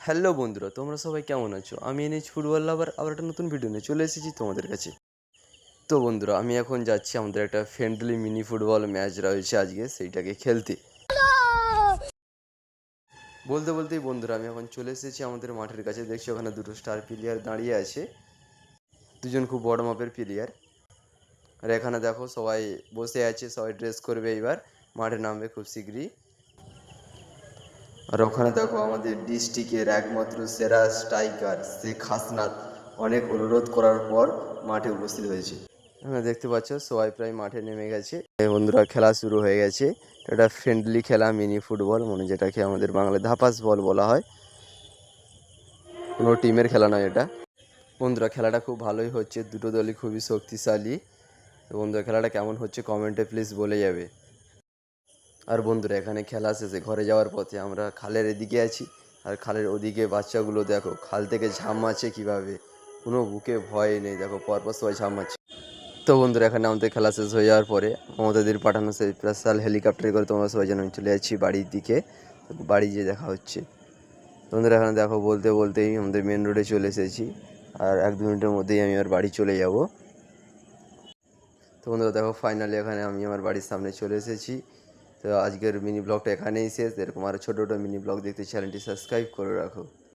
Hello বন্ধুরা, তোমরা সবাই কেমন আছো? আমি এনেছি ফুটবল লাভার, আবার একটা নতুন ভিডিও নিয়ে চলে এসেছি তোমাদের কাছে। তো বন্ধুরা, আমি এখন যাচ্ছি, আমাদের একটা ফ্রেন্ডলি মিনি ফুটবল ম্যাচ রয়েছে আজকে, সেইটাকে খেলতে। বলতে বলতেই বন্ধুরা, আমি এখন চলে এসেছি আমাদের মাঠের কাছে। দেখছি ওখানে দুটো স্টার প্লেয়ার দাঁড়িয়ে আছে, দুজন খুব বড় মাপের প্লেয়ার। আর এখানে দেখো সবাই বসে আছে, সবাই ড্রেস করবে, এইবার মাঠে নামবে খুব শীঘ্রই। আর ওখানে দেখো আমাদের ডিস্ট্রিক্টের একমাত্র সেরা স্ট্রাইকার শেখ হাসনাত অনেক অনুরোধ করার পর মাঠে উপস্থিত হয়েছে। দেখতে পাচ্ছ সবাই প্রায় মাঠে নেমে গেছে। এই বন্ধুরা, খেলা শুরু হয়ে গেছে। এটা ফ্রেন্ডলি খেলা, মিনি ফুটবল, মানে যেটাকে আমাদের বাংলায় ধাপাস বল বলা হয়। কোনো টিমের খেলা নয় এটা। বন্ধুরা, খেলাটা খুব ভালোই হচ্ছে, দুটো দলই খুবই শক্তিশালী। তো বন্ধুরা, খেলাটা কেমন হচ্ছে কমেন্টে প্লিজ বলে যাবে। আর বন্ধুরা, এখানে খেলা শেষে ঘরে যাওয়ার পথে আমরা খালের এদিকে আছি, আর খালের ওদিকে বাচ্চাগুলো দেখো খাল থেকে ঝামাচ্ছে কীভাবে, কোনো বুকে ভয় নেই, দেখো পরপর সবাই ঝামাচ্ছে। তো বন্ধুরা, এখানে আমাদের খেলা শেষ হয়ে যাওয়ার পরে আমাদের পাঠানো সেই স্পেশাল হেলিকপ্টারে করে তোমরা সবাই যেন চলে যাচ্ছি বাড়ির দিকে। বাড়ি যেয়ে দেখা হচ্ছে। বন্ধুরা, এখানে দেখো বলতে বলতেই আমাদের মেন রোডে চলে এসেছি, আর 1-2 মিনিটের মধ্যেই আমি আমার বাড়ি চলে যাব। তো বন্ধুরা দেখো, ফাইনালি এখানে আমি আমার বাড়ির সামনে চলে এসেছি। তো আজকের মিনি ব্লগটা এখানেই শেষ। এরকম আরও ছোটো ছোটো মিনি ব্লগ দেখতে চ্যানেলটি সাবস্ক্রাইব করে রাখো।